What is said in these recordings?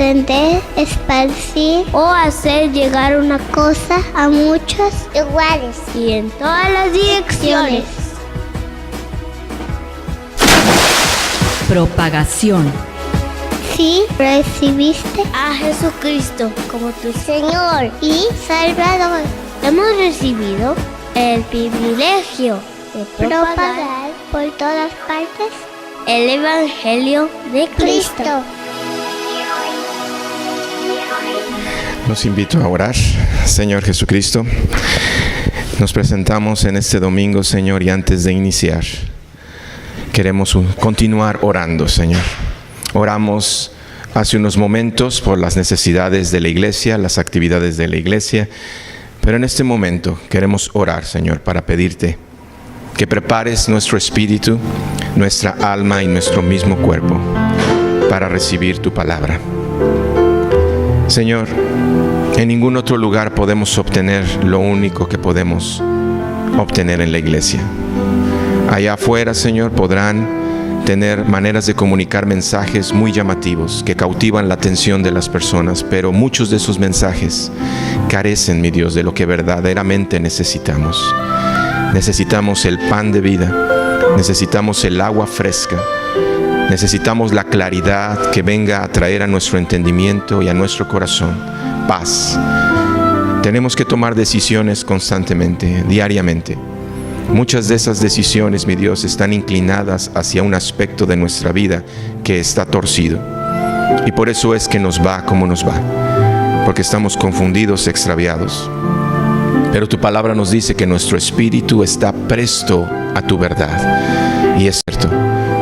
aprender, esparcir o hacer llegar una cosa a muchos lugares y en todas las direcciones. Propagación. Si recibiste a Jesucristo como tu Señor y Salvador, hemos recibido el privilegio de propagar por todas partes el Evangelio de Cristo. Los invito a orar. Señor Jesucristo, nos presentamos en este domingo, Señor, y antes de iniciar, queremos continuar orando, Señor. Oramos hace unos momentos por las necesidades de la iglesia, las actividades de la iglesia, pero en este momento queremos orar, Señor, para pedirte que prepares nuestro espíritu, nuestra alma y nuestro mismo cuerpo para recibir tu palabra. Señor, en ningún otro lugar podemos obtener lo único que podemos obtener en la iglesia. Allá afuera, Señor, podrán tener maneras de comunicar mensajes muy llamativos que cautivan la atención de las personas, pero muchos de esos mensajes carecen, mi Dios, de lo que verdaderamente necesitamos. Necesitamos el pan de vida, necesitamos el agua fresca, necesitamos la claridad que venga a traer a nuestro entendimiento y a nuestro corazón paz. Tenemos que tomar decisiones constantemente, diariamente. Muchas de esas decisiones, mi Dios, están inclinadas hacia un aspecto de nuestra vida que está torcido. Y por eso es que nos va como nos va, porque estamos confundidos, extraviados. Pero tu palabra nos dice que nuestro espíritu está presto a tu verdad. Y es cierto,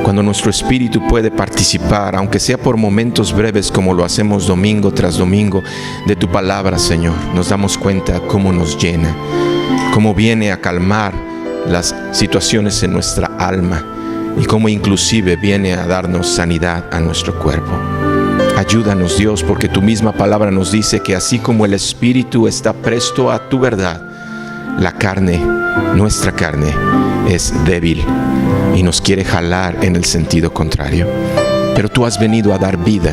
cuando nuestro espíritu puede participar, aunque sea por momentos breves como lo hacemos domingo tras domingo, de tu palabra, Señor, nos damos cuenta cómo nos llena, cómo viene a calmar las situaciones en nuestra alma y cómo inclusive viene a darnos sanidad a nuestro cuerpo. Ayúdanos, Dios, porque tu misma palabra nos dice que así como el espíritu está presto a tu verdad, la carne, nuestra carne, es débil y nos quiere jalar en el sentido contrario. Pero tú has venido a dar vida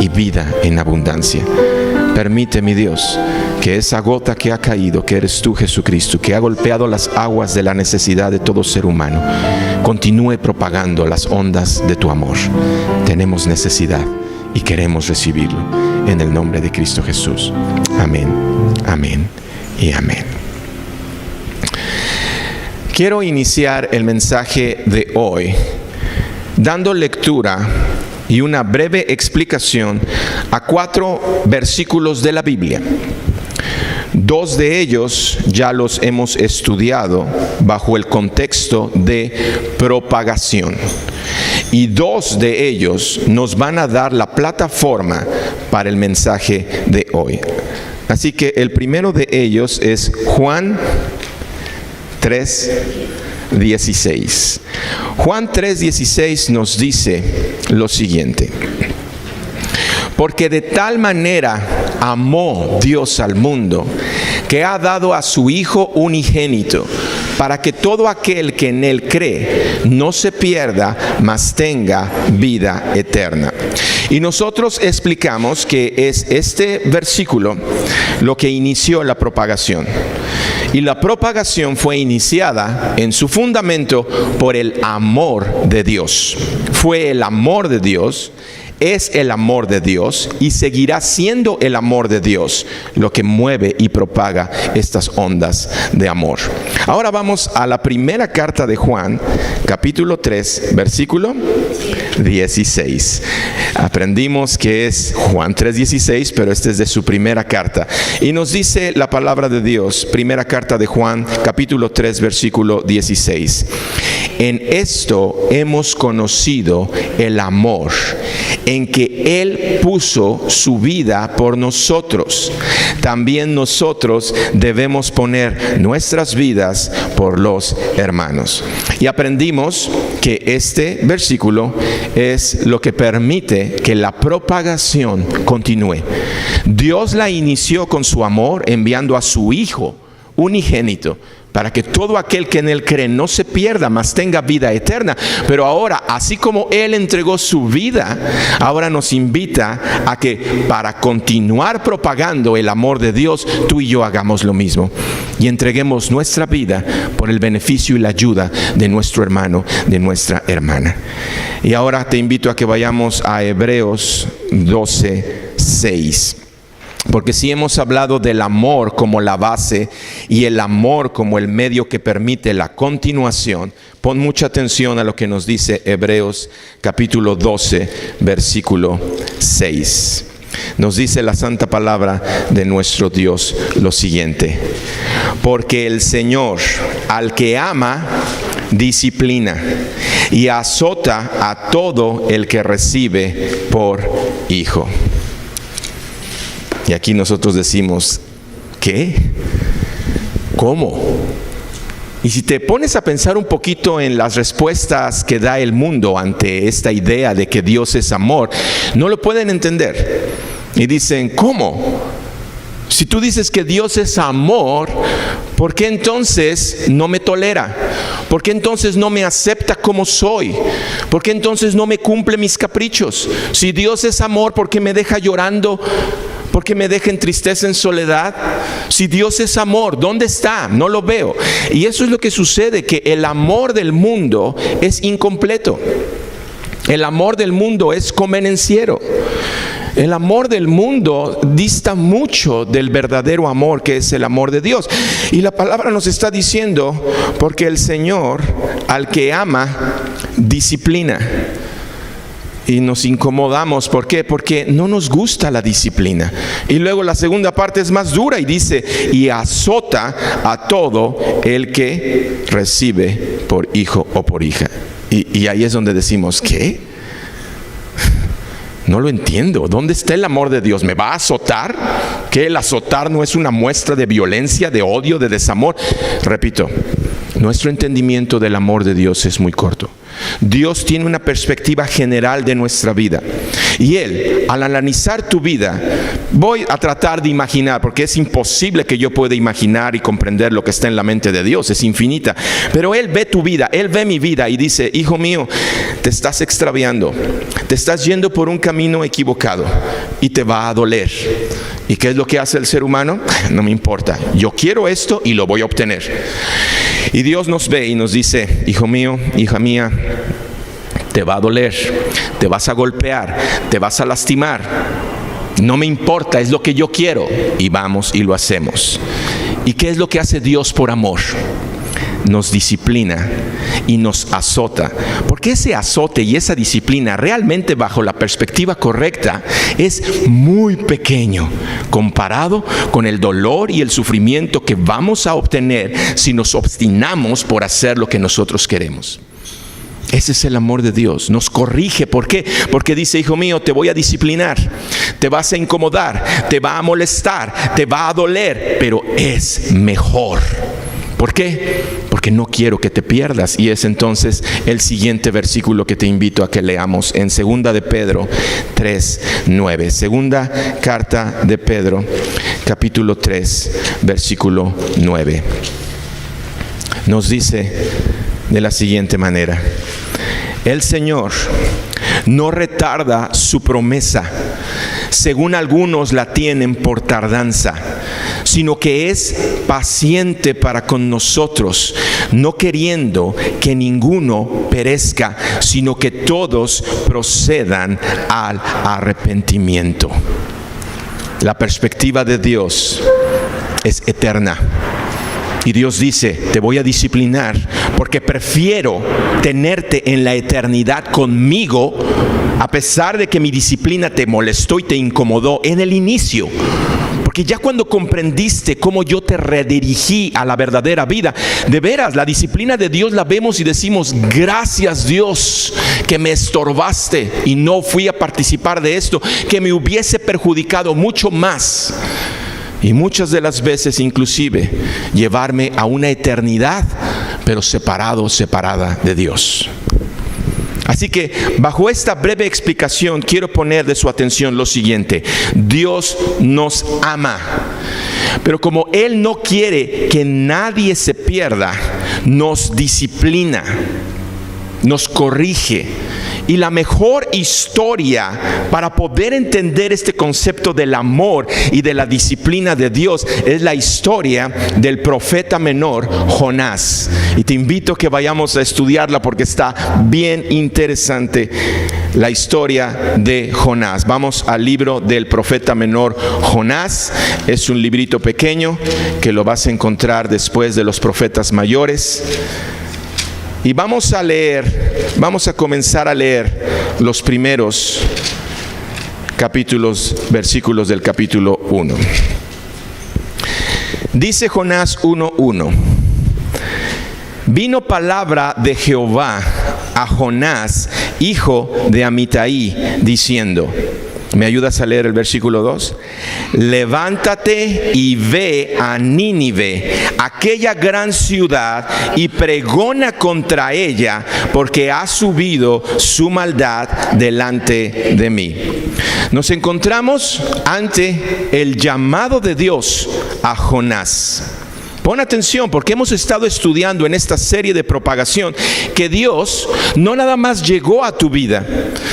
y vida en abundancia. Permite, mi Dios, que esa gota que ha caído, que eres tú, Jesucristo, que ha golpeado las aguas de la necesidad de todo ser humano, continúe propagando las ondas de tu amor. Tenemos necesidad y queremos recibirlo en el nombre de Cristo Jesús. Amén, amén y amén. Quiero iniciar el mensaje de hoy dando lectura y una breve explicación a 4 versículos de la Biblia. 2 de ellos ya los hemos estudiado bajo el contexto de propagación. Y 2 de ellos nos van a dar la plataforma para el mensaje de hoy. Así que el primero de ellos es Juan 3:16. Juan 3:16 nos dice lo siguiente: porque de tal manera amó Dios al mundo, que ha dado a su Hijo unigénito, para que todo aquel que en Él cree no se pierda, mas tenga vida eterna. Y nosotros explicamos que es este versículo lo que inició la propagación. Y la propagación fue iniciada en su fundamento por el amor de Dios. Fue el amor de Dios, es el amor de Dios y seguirá siendo el amor de Dios lo que mueve y propaga estas ondas de amor. Ahora vamos a la primera carta de Juan, capítulo 3, versículo 16. Aprendimos que es Juan 3:16, pero este es de su primera carta. Y nos dice la palabra de Dios, primera carta de Juan, capítulo 3, versículo 16. En esto hemos conocido el amor, en que Él puso su vida por nosotros. También nosotros debemos poner nuestras vidas por los hermanos. Y aprendimos que este versículo es lo que permite que la propagación continúe. Dios la inició con su amor enviando a su Hijo unigénito, para que todo aquel que en Él cree no se pierda, mas tenga vida eterna. Pero ahora, así como Él entregó su vida, ahora nos invita a que para continuar propagando el amor de Dios, tú y yo hagamos lo mismo. Y entreguemos nuestra vida por el beneficio y la ayuda de nuestro hermano, de nuestra hermana. Y ahora te invito a que vayamos a Hebreos 12:6. Porque si hemos hablado del amor como la base y el amor como el medio que permite la continuación, pon mucha atención a lo que nos dice Hebreos capítulo 12, versículo 6. Nos dice la santa palabra de nuestro Dios lo siguiente: porque el Señor al que ama disciplina y azota a todo el que recibe por hijo. Y aquí nosotros decimos, ¿qué? ¿Cómo? Y si te pones a pensar un poquito en las respuestas que da el mundo ante esta idea de que Dios es amor, no lo pueden entender. Y dicen, ¿cómo? Si tú dices que Dios es amor, ¿por qué entonces no me tolera? ¿Por qué entonces no me acepta como soy? ¿Por qué entonces no me cumple mis caprichos? Si Dios es amor, ¿por qué me deja llorando? ¿Por qué me deja en tristeza, en soledad? Si Dios es amor, ¿dónde está? No lo veo. Y eso es lo que sucede, que el amor del mundo es incompleto. El amor del mundo es convenenciero. El amor del mundo dista mucho del verdadero amor, que es el amor de Dios. Y la palabra nos está diciendo, porque el Señor al que ama disciplina. Y nos incomodamos, ¿por qué? Porque no nos gusta la disciplina. Y luego la segunda parte es más dura y dice, y azota a todo el que recibe por hijo o por hija. Y ahí es donde decimos, ¿qué? No lo entiendo. ¿Dónde está el amor de Dios? ¿Me va a azotar? ¿Que el azotar no es una muestra de violencia, de odio, de desamor? Repito, nuestro entendimiento del amor de Dios es muy corto. Dios tiene una perspectiva general de nuestra vida. Y Él, al analizar tu vida, voy a tratar de imaginar, porque es imposible que yo pueda imaginar y comprender lo que está en la mente de Dios, es infinita. Pero Él ve tu vida, Él ve mi vida y dice, hijo mío, te estás extraviando, te estás yendo por un camino equivocado y te va a doler. ¿Y qué es lo que hace el ser humano? No me importa, yo quiero esto y lo voy a obtener. Y Dios nos ve y nos dice, hijo mío, hija mía, te va a doler, te vas a golpear, te vas a lastimar. No me importa, es lo que yo quiero. Y vamos y lo hacemos. ¿Y qué es lo que hace Dios por amor? Nos disciplina y nos azota. Porque ese azote y esa disciplina realmente, bajo la perspectiva correcta, es muy pequeño comparado con el dolor y el sufrimiento que vamos a obtener si nos obstinamos por hacer lo que nosotros queremos. Ese es el amor de Dios. Nos corrige. ¿Por qué? Porque dice, hijo mío, te voy a disciplinar, te vas a incomodar, te va a molestar, te va a doler, pero es mejor. ¿Por qué? Porque no quiero que te pierdas. Y es entonces el siguiente versículo que te invito a que leamos en 2 de Pedro 3:9. Segunda carta de Pedro, capítulo 3, versículo 9. Nos dice de la siguiente manera: el Señor no retarda su promesa, según algunos la tienen por tardanza, sino que es paciente para con nosotros, no queriendo que ninguno perezca, sino que todos procedan al arrepentimiento. La perspectiva de Dios es eterna. Y Dios dice, te voy a disciplinar porque prefiero tenerte en la eternidad conmigo, a pesar de que mi disciplina te molestó y te incomodó en el inicio. Porque ya cuando comprendiste cómo yo te redirigí a la verdadera vida, de veras, la disciplina de Dios la vemos y decimos, gracias Dios que me estorbaste y no fui a participar de esto, que me hubiese perjudicado mucho más. Y muchas de las veces inclusive llevarme a una eternidad, pero separada de Dios. Así que bajo esta breve explicación quiero poner de su atención lo siguiente: Dios nos ama. Pero como Él no quiere que nadie se pierda, nos disciplina, nos corrige. Y la mejor historia para poder entender este concepto del amor y de la disciplina de Dios es la historia del profeta menor Jonás. Y te invito a que vayamos a estudiarla porque está bien interesante la historia de Jonás. Vamos al libro del profeta menor Jonás. Es un librito pequeño que lo vas a encontrar después de los profetas mayores. Y vamos a comenzar a leer los primeros versículos del capítulo 1. Dice Jonás 1:1: Vino palabra de Jehová a Jonás, hijo de Amitai, diciendo. ¿Me ayudas a leer el versículo 2? Levántate y ve a Nínive, aquella gran ciudad, y pregona contra ella, porque ha subido su maldad delante de mí. Nos encontramos ante el llamado de Dios a Jonás. Pon atención, porque hemos estado estudiando en esta serie de propagación que Dios no nada más llegó a tu vida,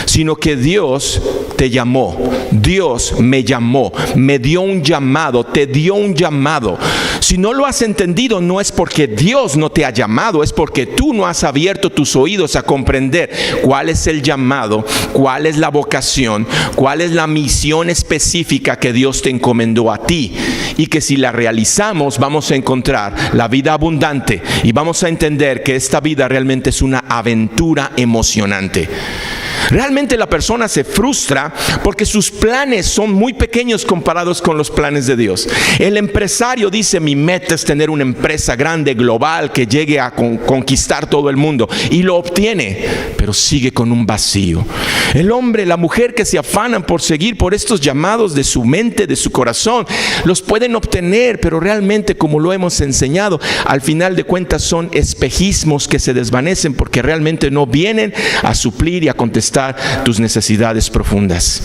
sino que Dios te llamó. Dios me llamó, me dio un llamado, te dio un llamado. Si no lo has entendido, no es porque Dios no te ha llamado, es porque tú no has abierto tus oídos a comprender cuál es el llamado, cuál es la vocación, cuál es la misión específica que Dios te encomendó a ti. Y que si la realizamos, vamos a encontrar la vida abundante y vamos a entender que esta vida realmente es una aventura emocionante. Realmente la persona se frustra porque sus planes son muy pequeños comparados con los planes de Dios. El empresario dice: mi meta es tener una empresa grande, global, que llegue a conquistar todo el mundo, y lo obtiene, pero sigue con un vacío. El hombre, la mujer que se afanan por seguir por estos llamados de su mente, de su corazón, los pueden obtener, pero realmente, como lo hemos enseñado, al final de cuentas son espejismos que se desvanecen porque realmente no vienen a suplir y a contestar tus necesidades profundas.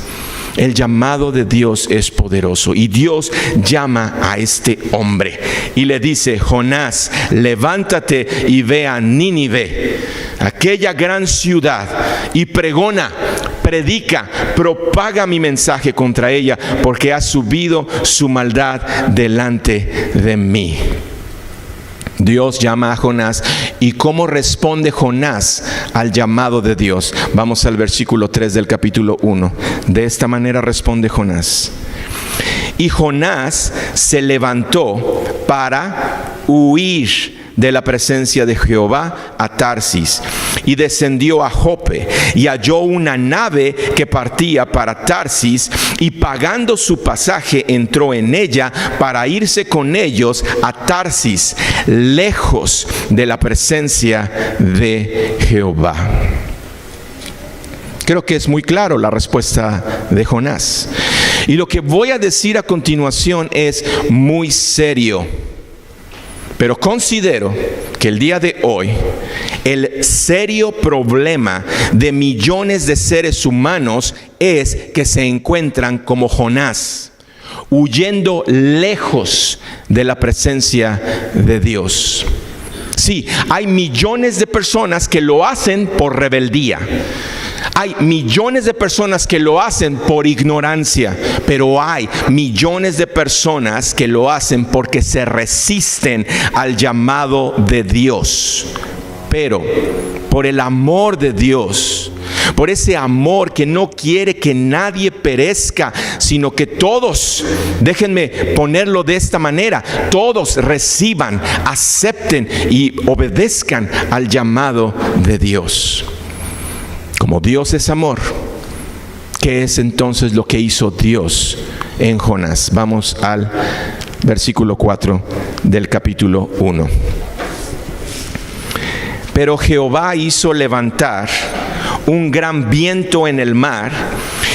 El llamado de Dios es poderoso y Dios llama a este hombre y le dice: Jonás, levántate y ve a Nínive, aquella gran ciudad, y pregona, predica, propaga mi mensaje contra ella, porque ha subido su maldad delante de mí. Dios llama a Jonás. ¿Y cómo responde Jonás al llamado de Dios? Vamos al versículo 3 del capítulo 1. De esta manera responde Jonás: y Jonás se levantó para huir de la presencia de Jehová a Tarsis, y descendió a Jope, y halló una nave que partía para Tarsis, y pagando su pasaje entró en ella para irse con ellos a Tarsis, lejos de la presencia de Jehová. Creo que es muy claro la respuesta de Jonás. Y lo que voy a decir a continuación es muy serio. Pero considero que el día de hoy el serio problema de millones de seres humanos es que se encuentran como Jonás, huyendo lejos de la presencia de Dios. Sí, hay millones de personas que lo hacen por rebeldía. Hay millones de personas que lo hacen por ignorancia, pero hay millones de personas que lo hacen porque se resisten al llamado de Dios. Pero por el amor de Dios, por ese amor que no quiere que nadie perezca, sino que todos, déjenme ponerlo de esta manera, todos reciban, acepten y obedezcan al llamado de Dios. Como Dios es amor, ¿qué es entonces lo que hizo Dios en Jonás? Vamos al versículo 4 del capítulo 1. Pero Jehová hizo levantar un gran viento en el mar,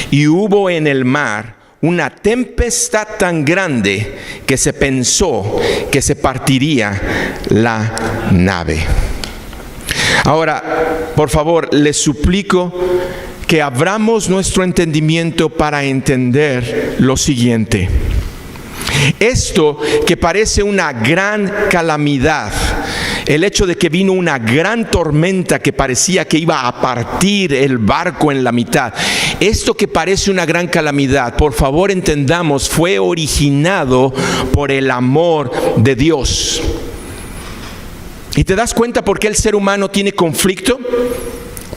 y hubo en el mar una tempestad tan grande que se pensó que se partiría la nave. Ahora, por favor, les suplico que abramos nuestro entendimiento para entender lo siguiente. Esto que parece una gran calamidad, el hecho de que vino una gran tormenta que parecía que iba a partir el barco en la mitad, esto que parece una gran calamidad, por favor entendamos, fue originado por el amor de Dios. ¿Y te das cuenta por qué el ser humano tiene conflicto?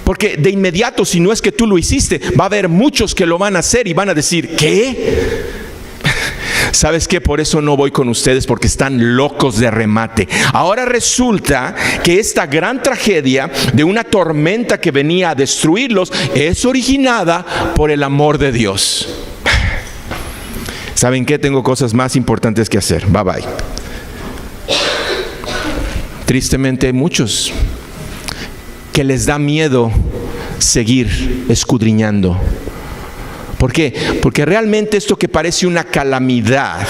Porque de inmediato, si no es que tú lo hiciste, va a haber muchos que lo van a hacer y van a decir, ¿qué? ¿Sabes qué? Por eso no voy con ustedes, porque están locos de remate. Ahora resulta que esta gran tragedia de una tormenta que venía a destruirlos es originada por el amor de Dios. ¿Saben qué? Tengo cosas más importantes que hacer. Bye bye. Tristemente hay muchos que les da miedo seguir escudriñando. ¿Por qué? Porque realmente esto que parece una calamidad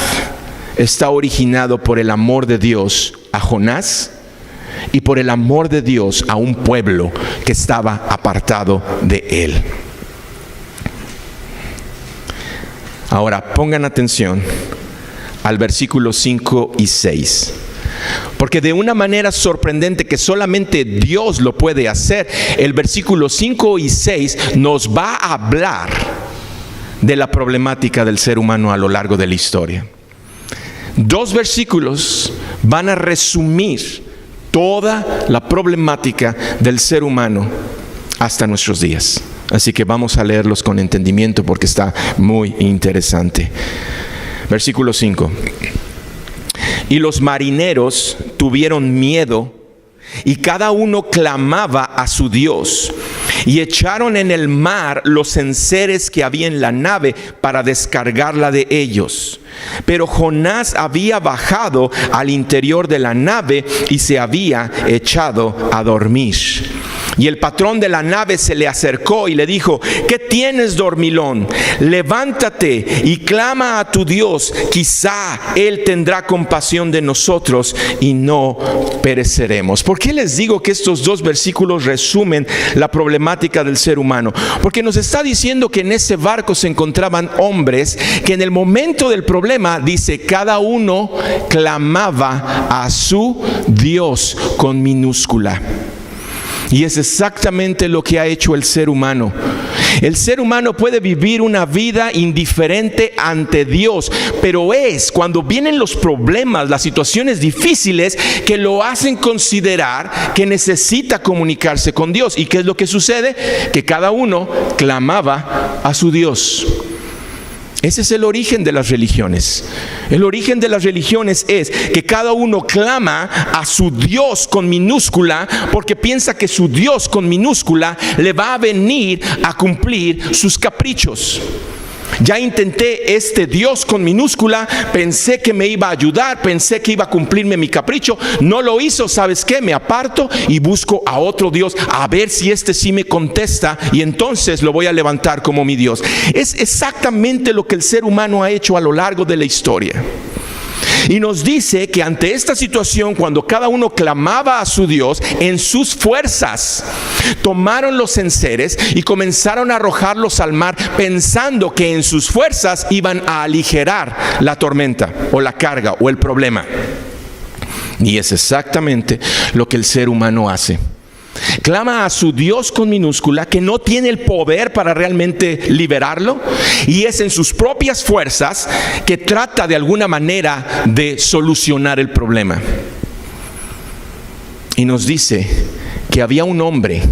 está originado por el amor de Dios a Jonás y por el amor de Dios a un pueblo que estaba apartado de él. Ahora pongan atención al versículo 5 y 6. Porque de una manera sorprendente que solamente Dios lo puede hacer, el versículo 5 y 6 nos va a hablar de la problemática del ser humano a lo largo de la historia. 2 versículos van a resumir toda la problemática del ser humano hasta nuestros días. Así que vamos a leerlos con entendimiento porque está muy interesante. Versículo 5. Y los marineros tuvieron miedo y cada uno clamaba a su Dios. Y echaron en el mar los enseres que había en la nave para descargarla de ellos. Pero Jonás había bajado al interior de la nave y se había echado a dormir. Y el patrón de la nave se le acercó y le dijo: ¿qué tienes, dormilón? Levántate y clama a tu Dios, quizá Él tendrá compasión de nosotros y no pereceremos. ¿Por qué les digo que estos 2 versículos resumen la problemática del ser humano? Porque nos está diciendo que en ese barco se encontraban hombres que en el momento del problema, dice, cada uno clamaba a su Dios con minúscula. Y es exactamente lo que ha hecho el ser humano. El ser humano puede vivir una vida indiferente ante Dios, pero es cuando vienen los problemas, las situaciones difíciles, que lo hacen considerar que necesita comunicarse con Dios. ¿Y qué es lo que sucede? Que cada uno clamaba a su Dios. Ese es el origen de las religiones. El origen de las religiones es que cada uno clama a su Dios con minúscula porque piensa que su Dios con minúscula le va a venir a cumplir sus caprichos. Ya intenté este Dios con minúscula, pensé que me iba a ayudar, pensé que iba a cumplirme mi capricho, no lo hizo. ¿Sabes qué? Me aparto y busco a otro Dios, a ver si este sí me contesta, y entonces lo voy a levantar como mi Dios. Es exactamente lo que el ser humano ha hecho a lo largo de la historia. Y nos dice que ante esta situación, cuando cada uno clamaba a su Dios, en sus fuerzas tomaron los enseres y comenzaron a arrojarlos al mar, pensando que en sus fuerzas iban a aligerar la tormenta o la carga o el problema. Y es exactamente lo que el ser humano hace. Clama a su Dios con minúscula, que no tiene el poder para realmente liberarlo, y es en sus propias fuerzas que trata de alguna manera de solucionar el problema. Y nos dice que había un hombre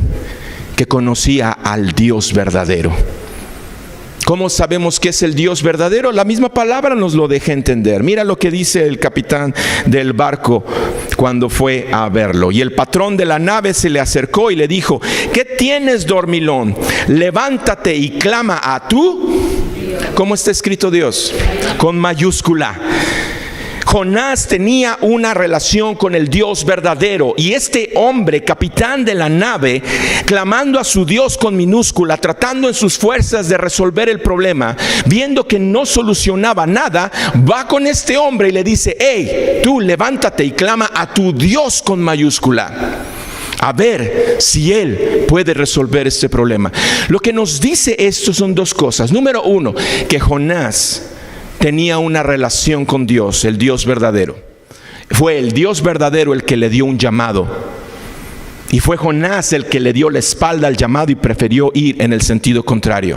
que conocía al Dios verdadero. ¿Cómo sabemos que es el Dios verdadero? La misma palabra nos lo deja entender. Mira lo que dice el capitán del barco cuando fue a verlo. Y el patrón de la nave se le acercó y le dijo: ¿qué tienes, dormilón? Levántate y clama a tu... ¿Cómo está escrito Dios? Con mayúscula. Jonás tenía una relación con el Dios verdadero, y este hombre, capitán de la nave, clamando a su Dios con minúscula, tratando en sus fuerzas de resolver el problema, viendo que no solucionaba nada, va con este hombre y le dice: hey, tú levántate y clama a tu Dios con mayúscula, a ver si Él puede resolver este problema. Lo que nos dice esto son 2 cosas. Número 1, que Jonás tenía una relación con Dios, el Dios verdadero. Fue el Dios verdadero el que le dio un llamado. Y fue Jonás el que le dio la espalda al llamado y prefirió ir en el sentido contrario.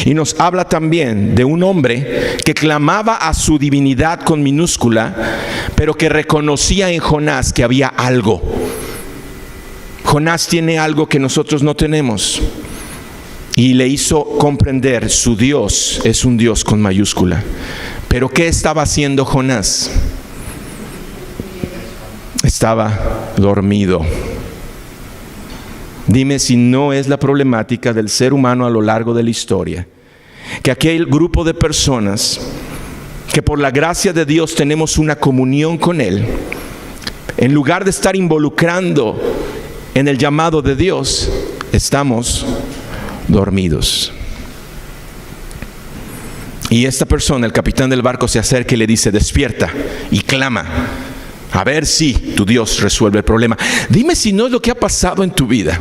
Y nos habla también de un hombre que clamaba a su divinidad con minúscula, pero que reconocía en Jonás que había algo. Jonás tiene algo que nosotros no tenemos. Y le hizo comprender su Dios es un Dios con mayúscula. Pero ¿qué estaba haciendo Jonás? Estaba dormido. Dime si no es la problemática del ser humano a lo largo de la historia, que aquel grupo de personas que por la gracia de Dios tenemos una comunión con Él, en lugar de estar involucrando en el llamado de Dios, estamos dormidos. Y esta persona, el capitán del barco, se acerca y le dice: despierta y clama, a ver si tu Dios resuelve el problema. Dime si no es lo que ha pasado en tu vida.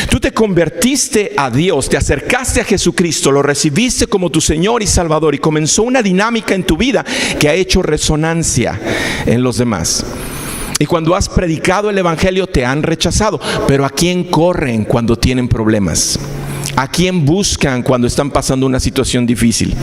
Tú te convertiste a Dios, te acercaste a Jesucristo, lo recibiste como tu Señor y Salvador, y comenzó una dinámica en tu vida que ha hecho resonancia en los demás. Y cuando has predicado el Evangelio te han rechazado. Pero ¿a quién corren cuando tienen problemas? ¿A quién buscan cuando están pasando una situación difícil?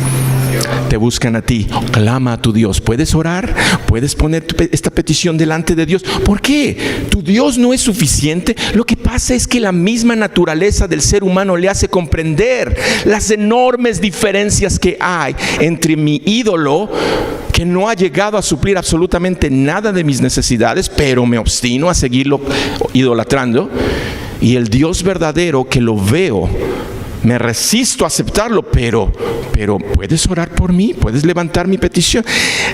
Te buscan a ti. Clama a tu Dios. ¿Puedes orar? ¿Puedes poner esta petición delante de Dios? ¿Por qué? ¿Tu Dios no es suficiente? Lo que pasa es que la misma naturaleza del ser humano le hace comprender las enormes diferencias que hay entre mi ídolo, que no ha llegado a suplir absolutamente nada de mis necesidades, pero me obstino a seguirlo idolatrando, y el Dios verdadero que lo veo. Me resisto a aceptarlo, pero ¿puedes orar por mí? ¿Puedes levantar mi petición?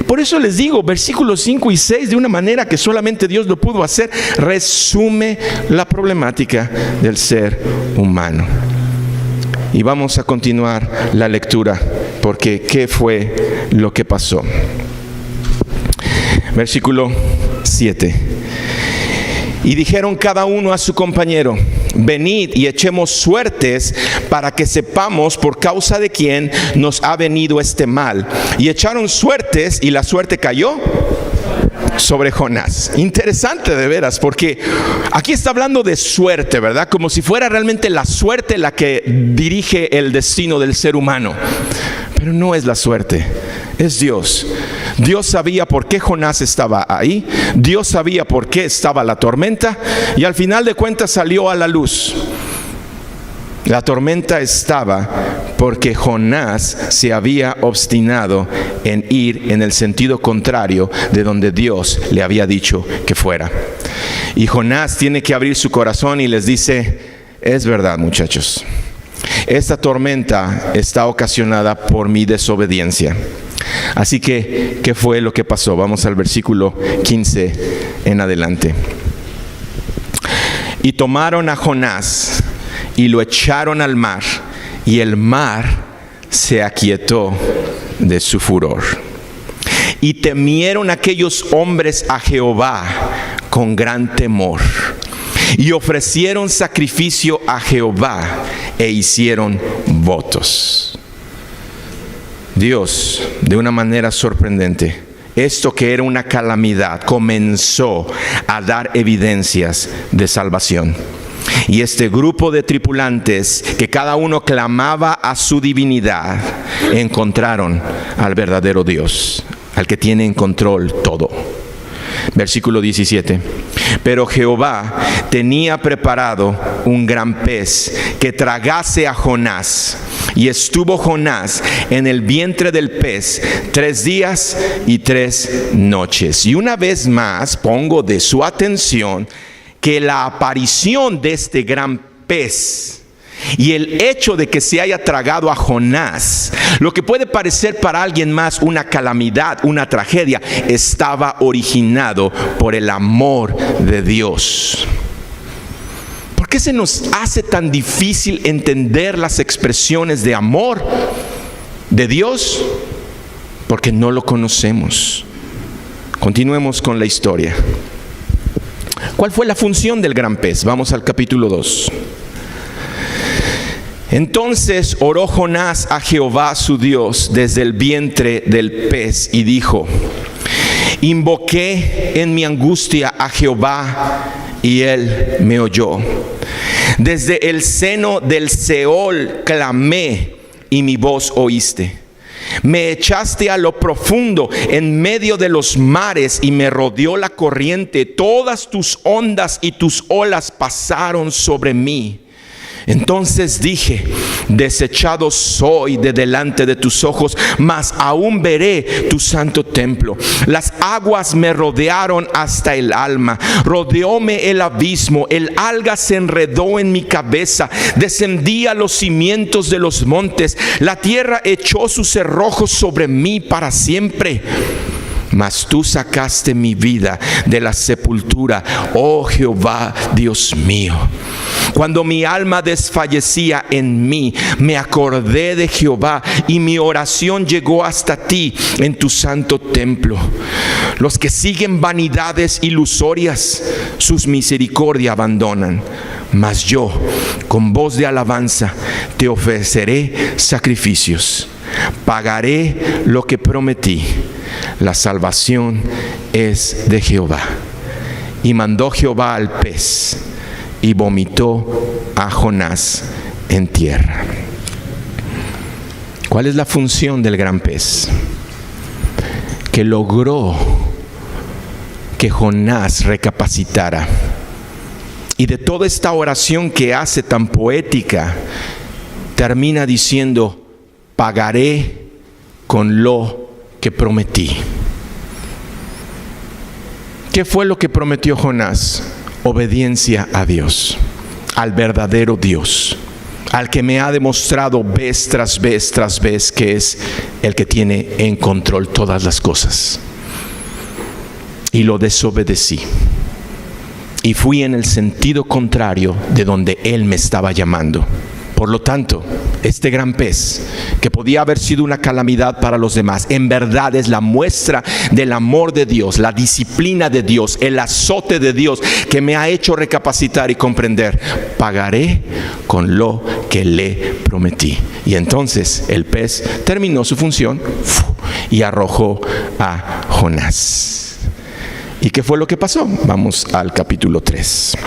Por eso les digo, versículos 5 y 6, de una manera que solamente Dios lo pudo hacer, resume la problemática del ser humano. Y vamos a continuar la lectura, porque ¿qué fue lo que pasó? Versículo 7. Y dijeron cada uno a su compañero: venid y echemos suertes para que sepamos por causa de quién nos ha venido este mal. Y echaron suertes, y la suerte cayó sobre Jonás. Interesante de veras, porque aquí está hablando de suerte, ¿verdad? Como si fuera realmente la suerte la que dirige el destino del ser humano. Pero no es la suerte, es Dios. Dios sabía por qué Jonás estaba ahí. Dios sabía por qué estaba la tormenta. Y al final de cuentas salió a la luz. La tormenta estaba porque Jonás se había obstinado en ir en el sentido contrario de donde Dios le había dicho que fuera. Y Jonás tiene que abrir su corazón y les dice: es verdad, muchachos, esta tormenta está ocasionada por mi desobediencia. Así que, ¿qué fue lo que pasó? Vamos al versículo 15 en adelante. Y tomaron a Jonás y lo echaron al mar, y el mar se aquietó de su furor. Y temieron aquellos hombres a Jehová con gran temor, y ofrecieron sacrificio a Jehová e hicieron votos. Dios, de una manera sorprendente, esto que era una calamidad, comenzó a dar evidencias de salvación. Y este grupo de tripulantes, que cada uno clamaba a su divinidad, encontraron al verdadero Dios, al que tiene en control todo. Versículo 17. Pero Jehová tenía preparado un gran pez que tragase a Jonás. Y estuvo Jonás en el vientre del pez 3 días y 3 noches. Y una vez más pongo de su atención que la aparición de este gran pez y el hecho de que se haya tragado a Jonás, lo que puede parecer para alguien más una calamidad, una tragedia, estaba originado por el amor de Dios. ¿Por qué se nos hace tan difícil entender las expresiones de amor de Dios? Porque no lo conocemos. Continuemos con la historia. ¿Cuál fue la función del gran pez? Vamos al capítulo 2. Entonces oró Jonás a Jehová su Dios desde el vientre del pez y dijo: invoqué en mi angustia a Jehová y él me oyó. Desde el seno del Seol clamé y mi voz oíste. Me echaste a lo profundo en medio de los mares y me rodeó la corriente. Todas tus ondas y tus olas pasaron sobre mí. Entonces dije: desechado soy de delante de tus ojos, mas aún veré tu santo templo. Las aguas me rodearon hasta el alma, rodeóme el abismo, el alga se enredó en mi cabeza, descendí a los cimientos de los montes, la tierra echó sus cerrojos sobre mí para siempre. Mas tú sacaste mi vida de la sepultura, oh Jehová, Dios mío. Cuando mi alma desfallecía en mí, me acordé de Jehová y mi oración llegó hasta ti en tu santo templo. Los que siguen vanidades ilusorias, sus misericordia abandonan. Mas yo, con voz de alabanza, te ofreceré sacrificios. Pagaré lo que prometí. La salvación es de Jehová. Y mandó Jehová al pez y vomitó a Jonás en tierra. ¿Cuál es la función del gran pez? Que logró que Jonás recapacitara. Y de toda esta oración que hace tan poética, termina diciendo: pagaré con lo que prometí. ¿Qué fue lo que prometió Jonás? Obediencia a Dios, al verdadero Dios, al que me ha demostrado vez tras vez tras vez que es el que tiene en control todas las cosas. Y lo desobedecí. Y fui en el sentido contrario de donde Él me estaba llamando. Por lo tanto, este gran pez, que podía haber sido una calamidad para los demás, en verdad es la muestra del amor de Dios, la disciplina de Dios, el azote de Dios que me ha hecho recapacitar y comprender: pagaré con lo que le prometí. Y entonces el pez terminó su función y arrojó a Jonás. ¿Y qué fue lo que pasó? Vamos al capítulo 3.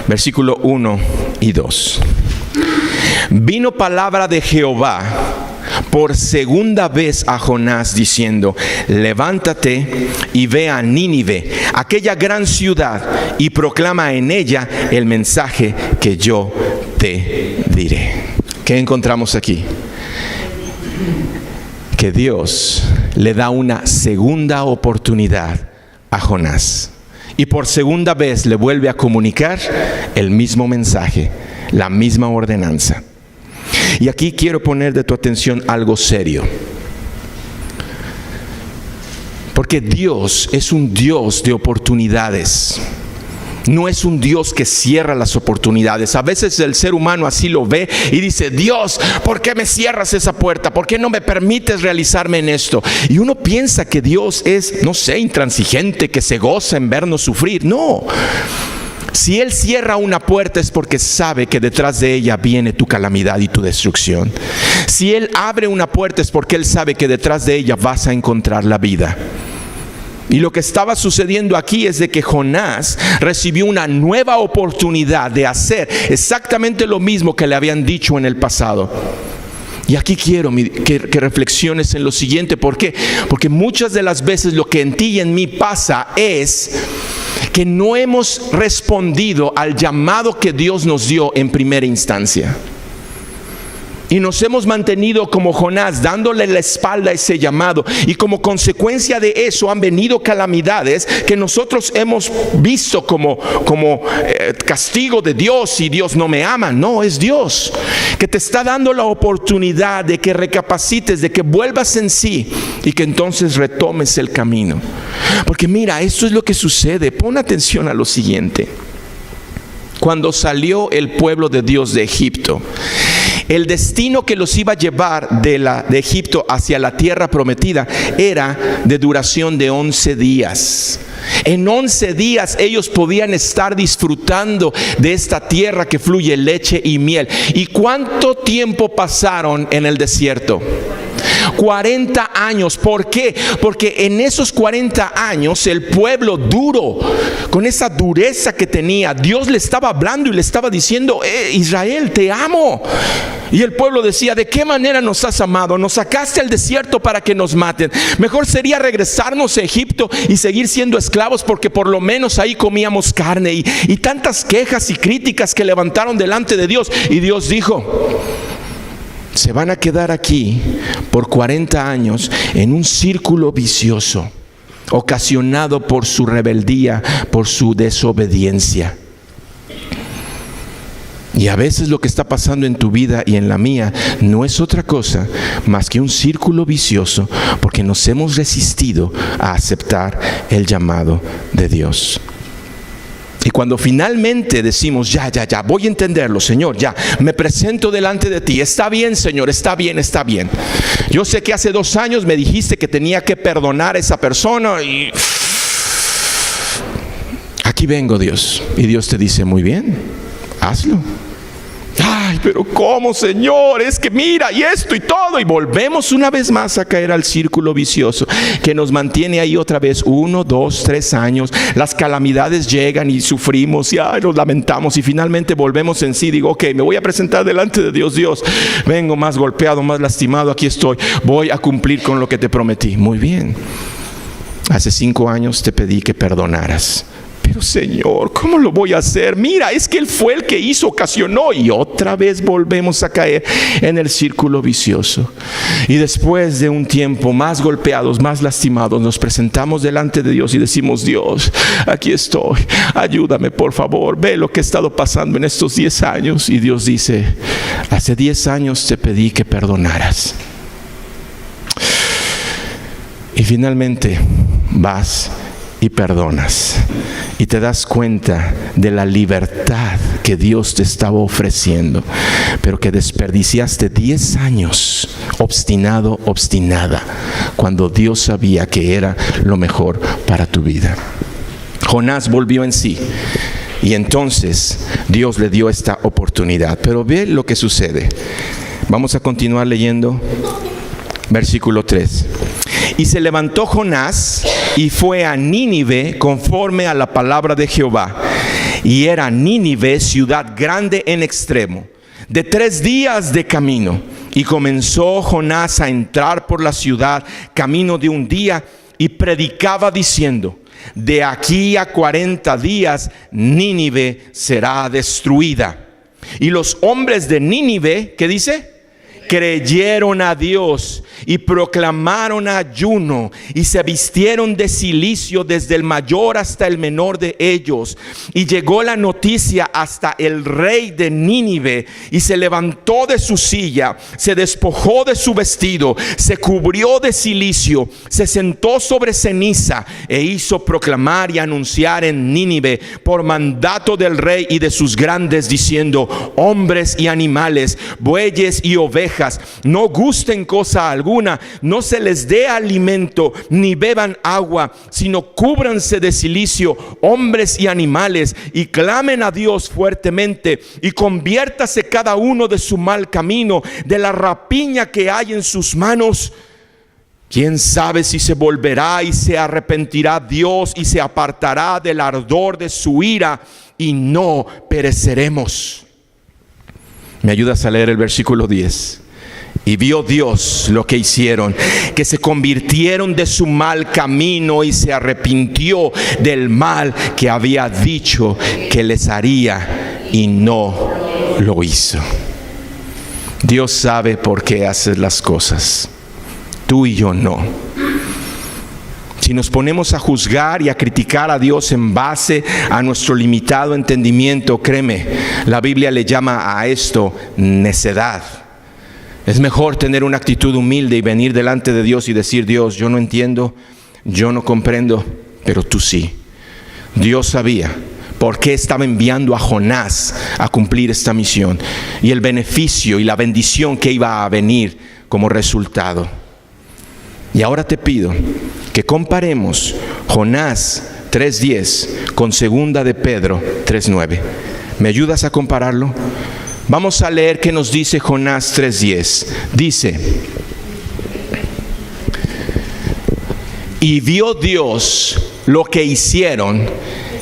Versículo 1 y 2. Vino palabra de Jehová por segunda vez a Jonás diciendo: levántate y ve a Nínive, aquella gran ciudad, y proclama en ella el mensaje que yo te diré. ¿Qué encontramos aquí? Que Dios le da una segunda oportunidad a Jonás. Y por segunda vez le vuelve a comunicar el mismo mensaje, la misma ordenanza. Y aquí quiero poner de tu atención algo serio. Porque Dios es un Dios de oportunidades. No es un Dios que cierra las oportunidades. A veces el ser humano así lo ve y dice: Dios, ¿por qué me cierras esa puerta? ¿Por qué no me permites realizarme en esto? Y uno piensa que Dios es, no sé, intransigente, que se goza en vernos sufrir. No. Si Él cierra una puerta es porque sabe que detrás de ella viene tu calamidad y tu destrucción. Si Él abre una puerta es porque Él sabe que detrás de ella vas a encontrar la vida. Y lo que estaba sucediendo aquí es de que Jonás recibió una nueva oportunidad de hacer exactamente lo mismo que le habían dicho en el pasado. Y aquí quiero que reflexiones en lo siguiente. ¿Por qué? Porque muchas de las veces lo que en ti y en mí pasa es que no hemos respondido al llamado que Dios nos dio en primera instancia. Y nos hemos mantenido como Jonás, dándole la espalda a ese llamado. Y como consecuencia de eso han venido calamidades que nosotros hemos visto como castigo de Dios. Y Dios no me ama. No, es Dios que te está dando la oportunidad de que recapacites, de que vuelvas en sí y que entonces retomes el camino. Porque mira, esto es lo que sucede. Pon atención a lo siguiente. Cuando salió el pueblo de Dios de Egipto, El destino que los iba a llevar de Egipto hacia la tierra prometida era de duración de 11 días. En 11 días ellos podían estar disfrutando de esta tierra que fluye leche y miel. ¿Y cuánto tiempo pasaron en el desierto? 40 años. ¿Por qué? Porque en esos 40 años el pueblo duro, con esa dureza que tenía, Dios le estaba hablando y le estaba diciendo: Israel, te amo. Y el pueblo decía: ¿de qué manera nos has amado? Nos sacaste al desierto para que nos maten. Mejor sería regresarnos a Egipto y seguir siendo esclavos, porque por lo menos ahí comíamos carne. Y tantas quejas y críticas que levantaron delante de Dios. Y Dios dijo: se van a quedar aquí por 40 años en un círculo vicioso, ocasionado por su rebeldía, por su desobediencia. Y a veces lo que está pasando en tu vida y en la mía no es otra cosa más que un círculo vicioso, porque nos hemos resistido a aceptar el llamado de Dios. Y cuando finalmente decimos: ya, voy a entenderlo, Señor, ya, me presento delante de ti. Está bien, Señor, está bien. Yo sé que hace 2 años me dijiste que tenía que perdonar a esa persona y aquí vengo, Dios. Y Dios te dice: muy bien, hazlo. Ay, pero ¿cómo, Señor? Es que mira, y esto y todo. Y volvemos una vez más a caer al círculo vicioso que nos mantiene ahí otra vez 1, 2, 3 años. Las calamidades llegan y sufrimos y nos lamentamos, y finalmente volvemos en sí. Digo: ok, me voy a presentar delante de Dios. Dios, vengo más golpeado, más lastimado, aquí estoy. Voy a cumplir con lo que te prometí. Muy bien. Hace 5 años te pedí que perdonaras. Pero Señor, ¿cómo lo voy a hacer? Mira, es que Él fue el que hizo, ocasionó. Y otra vez volvemos a caer en el círculo vicioso. Y después de un tiempo, más golpeados, más lastimados, nos presentamos delante de Dios y decimos: Dios, aquí estoy, ayúdame por favor, ve lo que he estado pasando en estos 10 años. Y Dios dice: hace 10 años te pedí que perdonaras. Y finalmente vas y perdonas, y te das cuenta de la libertad que Dios te estaba ofreciendo, pero que desperdiciaste 10 años obstinada, cuando Dios sabía que era lo mejor para tu vida. Jonás volvió en sí, y entonces Dios le dio esta oportunidad. Pero ve lo que sucede. Vamos a continuar leyendo versículo 3. Y se levantó Jonás y fue a Nínive conforme a la palabra de Jehová. Y era Nínive ciudad grande en extremo, de 3 días de camino. Y comenzó Jonás a entrar por la ciudad camino de 1 día, y predicaba diciendo: de aquí a 40 días Nínive será destruida. Y los hombres de Nínive, ¿qué dice? Creyeron a Dios y proclamaron ayuno, y se vistieron de cilicio desde el mayor hasta el menor de ellos. Y llegó la noticia hasta el rey de Nínive, y se levantó de su silla, se despojó de su vestido, se cubrió de cilicio, se sentó sobre ceniza, e hizo proclamar y anunciar en Nínive por mandato del rey y de sus grandes, diciendo: hombres y animales, bueyes y ovejas, no gusten cosa alguna, no se les dé alimento, ni beban agua, sino cúbranse de cilicio, hombres y animales, y clamen a Dios fuertemente, y conviértase cada uno de su mal camino, de la rapiña que hay en sus manos. ¿Quién sabe si se volverá y se arrepentirá Dios y se apartará del ardor de su ira, y no pereceremos? ¿Me ayudas a leer el versículo 10? Y vio Dios lo que hicieron, que se convirtieron de su mal camino, y se arrepintió del mal que había dicho que les haría, y no lo hizo. Dios sabe por qué haces las cosas. Tú y yo no. Si nos ponemos a juzgar y a criticar a Dios en base a nuestro limitado entendimiento, créeme, la Biblia le llama a esto necedad. Es mejor tener una actitud humilde y venir delante de Dios y decir: Dios, yo no entiendo, yo no comprendo, pero tú sí. Dios sabía por qué estaba enviando a Jonás a cumplir esta misión y el beneficio y la bendición que iba a venir como resultado. Y ahora te pido que comparemos Jonás 3:10 con 2 de Pedro 3:9. ¿Me ayudas a compararlo? Vamos a leer qué nos dice Jonás 3:10. Dice: y vio Dios lo que hicieron,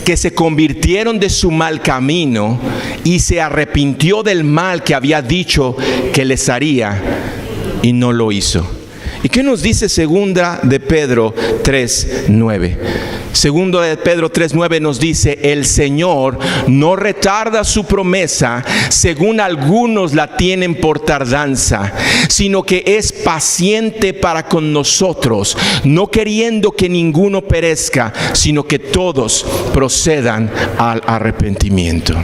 que se convirtieron de su mal camino, y se arrepintió del mal que había dicho que les haría, y no lo hizo. ¿Y qué nos dice 2 de Pedro 3:9? 2 de Pedro 3:9 nos dice: el Señor no retarda su promesa, según algunos la tienen por tardanza, sino que es paciente para con nosotros, no queriendo que ninguno perezca, sino que todos procedan al arrepentimiento.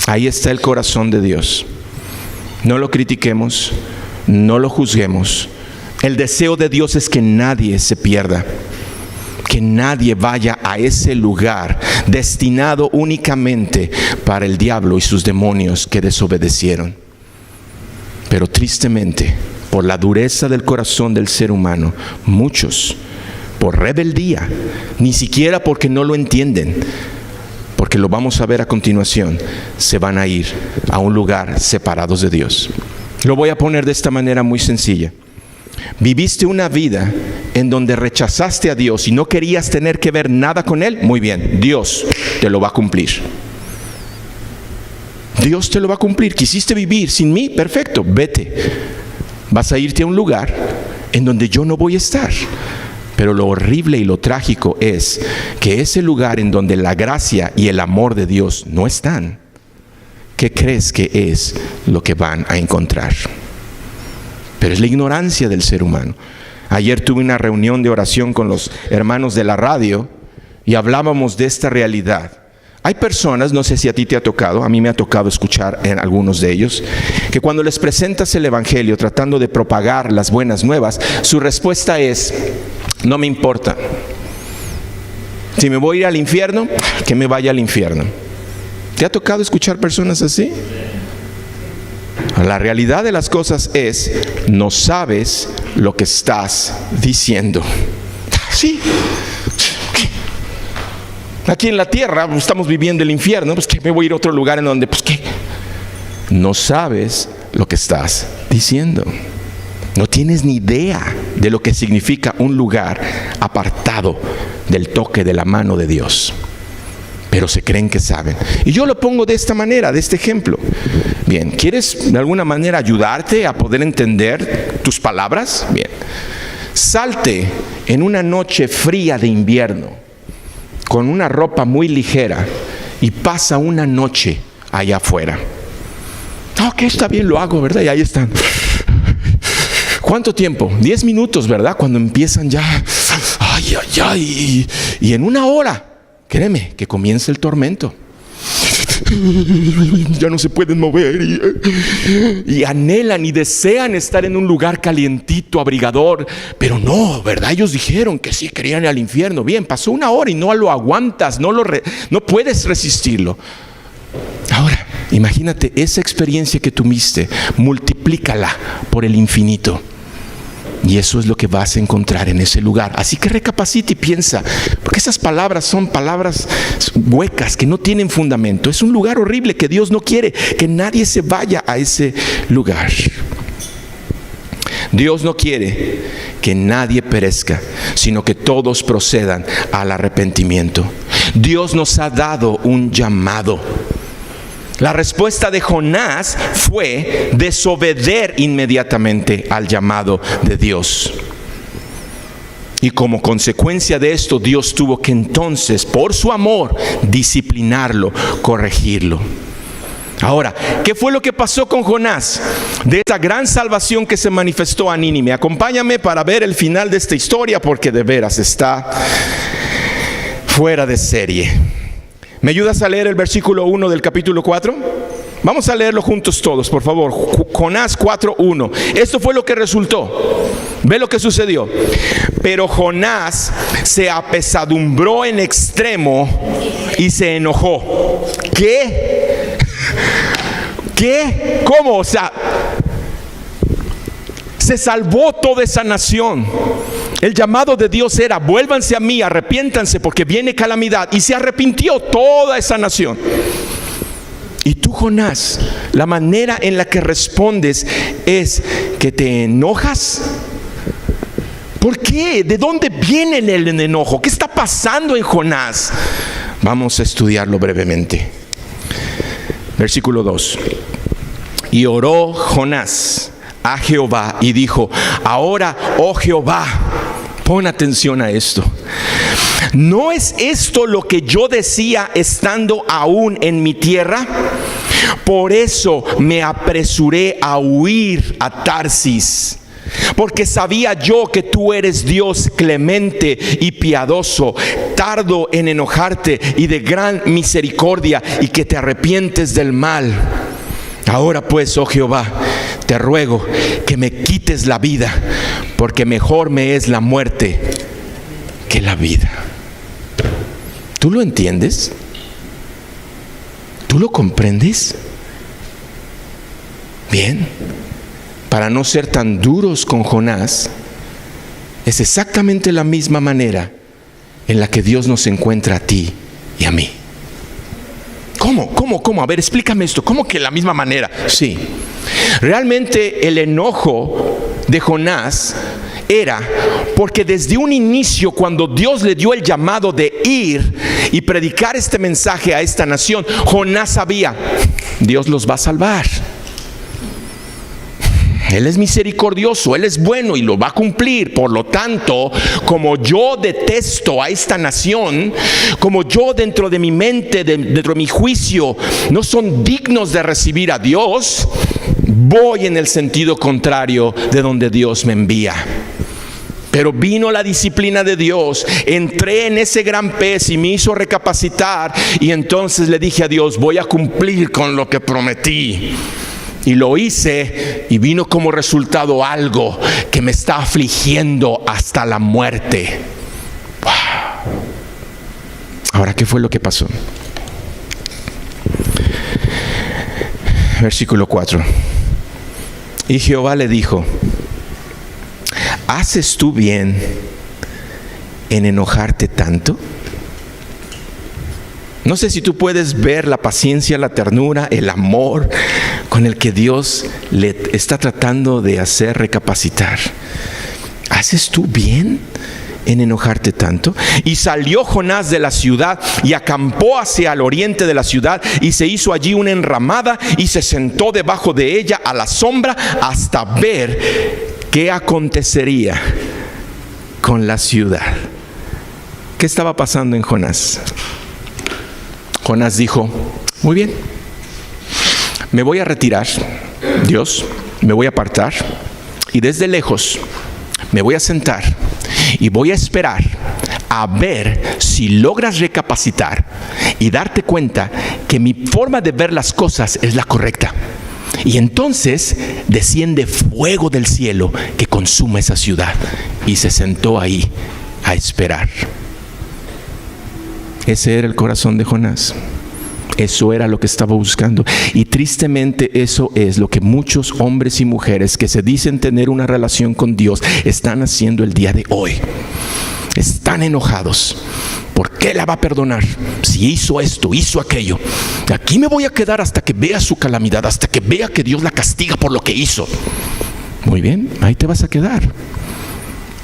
Ahí está el corazón de Dios. No lo critiquemos, no lo juzguemos. El deseo de Dios es que nadie se pierda, que nadie vaya a ese lugar destinado únicamente para el diablo y sus demonios que desobedecieron. Pero tristemente, por la dureza del corazón del ser humano, muchos, por rebeldía, ni siquiera porque no lo entienden, porque lo vamos a ver a continuación, se van a ir a un lugar separados de Dios. Lo voy a poner de esta manera muy sencilla. ¿Viviste una vida en donde rechazaste a Dios y no querías tener que ver nada con Él? Muy bien, Dios te lo va a cumplir. Dios te lo va a cumplir. ¿Quisiste vivir sin mí? Perfecto, vete. Vas a irte a un lugar en donde yo no voy a estar. Pero lo horrible y lo trágico es que ese lugar en donde la gracia y el amor de Dios no están, ¿qué crees que es lo que van a encontrar? Pero es la ignorancia del ser humano. Ayer tuve una reunión de oración con los hermanos de la radio y hablábamos de esta realidad. Hay personas, no sé si a ti te ha tocado, a mí me ha tocado escuchar en algunos de ellos, que cuando les presentas el evangelio tratando de propagar las buenas nuevas, su respuesta es: no me importa. Si me voy a ir al infierno, que me vaya al infierno. ¿Te ha tocado escuchar personas así? La realidad de las cosas es: no sabes lo que estás diciendo. Sí. Aquí en la tierra estamos viviendo el infierno, pues que me voy a ir a otro lugar en donde, pues qué. No sabes lo que estás diciendo. No tienes ni idea de lo que significa un lugar apartado del toque de la mano de Dios. Pero se creen que saben. Y yo lo pongo de esta manera, de este ejemplo. Bien, ¿quieres de alguna manera ayudarte a poder entender tus palabras? Bien. Salte en una noche fría de invierno, con una ropa muy ligera, y pasa una noche allá afuera. Ok, está bien, lo hago, ¿verdad? Y ahí están. ¿Cuánto tiempo? 10 minutos, ¿verdad? Cuando empiezan ya, y en una hora, créeme, que comienza el tormento. Ya no se pueden mover y anhelan y desean estar en un lugar calientito, abrigador, pero no, ¿verdad? Ellos dijeron que sí querían ir al infierno. Bien, pasó una hora y no lo aguantas, no puedes resistirlo. Ahora, imagínate esa experiencia que tuviste, multiplícala por el infinito. Y eso es lo que vas a encontrar en ese lugar. Así que recapacita y piensa, porque esas palabras son palabras huecas que no tienen fundamento. Es un lugar horrible que Dios no quiere que nadie se vaya a ese lugar. Dios no quiere que nadie perezca, sino que todos procedan al arrepentimiento. Dios nos ha dado un llamado. La respuesta de Jonás fue desobedecer inmediatamente al llamado de Dios. Y como consecuencia de esto, Dios tuvo que entonces, por su amor, disciplinarlo, corregirlo. Ahora, ¿qué fue lo que pasó con Jonás? De esta gran salvación que se manifestó a Nínive. Acompáñame para ver el final de esta historia, porque de veras está fuera de serie. ¿Me ayudas a leer el versículo 1 del capítulo 4? Vamos a leerlo juntos todos, por favor. Jonás 4:1. Esto fue lo que resultó. Ve lo que sucedió. Pero Jonás se apesadumbró en extremo y se enojó. ¿Qué? ¿Qué? ¿Cómo? O sea, se salvó toda esa nación. El llamado de Dios era: vuélvanse a mí, arrepiéntanse porque viene calamidad. Y se arrepintió toda esa nación. Y tú, Jonás, la manera en la que respondes es que te enojas. ¿Por qué? ¿De dónde viene el enojo? ¿Qué está pasando en Jonás? Vamos a estudiarlo brevemente. Versículo 2. Y oró Jonás a Jehová y dijo: ahora, oh Jehová, pon atención a esto. ¿No es esto lo que yo decía estando aún en mi tierra? Por eso me apresuré a huir a Tarsis, porque sabía yo que tú eres Dios clemente y piadoso, tardo en enojarte y de gran misericordia, y que te arrepientes del mal. Ahora pues, oh Jehová, te ruego que me quites la vida, porque mejor me es la muerte que la vida. ¿Tú lo entiendes? ¿Tú lo comprendes? Bien. Para no ser tan duros con Jonás, es exactamente la misma manera en la que Dios nos encuentra a ti y a mí. ¿Cómo? A ver, explícame esto. ¿Cómo que la misma manera? Sí. Realmente el enojo de Jonás era porque desde un inicio, cuando Dios le dio el llamado de ir y predicar este mensaje a esta nación, Jonás sabía: Dios los va a salvar. Él es misericordioso, Él es bueno y lo va a cumplir. Por lo tanto, como yo detesto a esta nación, como yo dentro de mi mente, dentro de mi juicio, no son dignos de recibir a Dios, voy en el sentido contrario de donde Dios me envía. Pero vino la disciplina de Dios, entré en ese gran pez y me hizo recapacitar, y entonces le dije a Dios: voy a cumplir con lo que prometí. Y lo hice, y vino como resultado algo que me está afligiendo hasta la muerte. Wow. Ahora, ¿qué fue lo que pasó? Versículo 4. Y Jehová le dijo: ¿haces tú bien en enojarte tanto? No sé si tú puedes ver la paciencia, la ternura, el amor con el que Dios le está tratando de hacer recapacitar. ¿Haces tú bien en enojarte tanto? Y salió Jonás de la ciudad y acampó hacia el oriente de la ciudad, y se hizo allí una enramada y se sentó debajo de ella a la sombra hasta ver qué acontecería con la ciudad. ¿Qué estaba pasando en Jonás? Jonás dijo: muy bien, me voy a retirar, Dios, me voy a apartar, y desde lejos me voy a sentar y voy a esperar a ver si logras recapacitar y darte cuenta que mi forma de ver las cosas es la correcta. Y entonces desciende fuego del cielo que consuma esa ciudad. Y se sentó ahí a esperar. Ese era el corazón de Jonás. Eso era lo que estaba buscando. Y tristemente eso es lo que muchos hombres y mujeres que se dicen tener una relación con Dios están haciendo el día de hoy. Están enojados. ¿Por qué la va a perdonar? Si hizo esto, hizo aquello. Aquí me voy a quedar hasta que vea su calamidad, hasta que vea que Dios la castiga por lo que hizo. Muy bien, ahí te vas a quedar.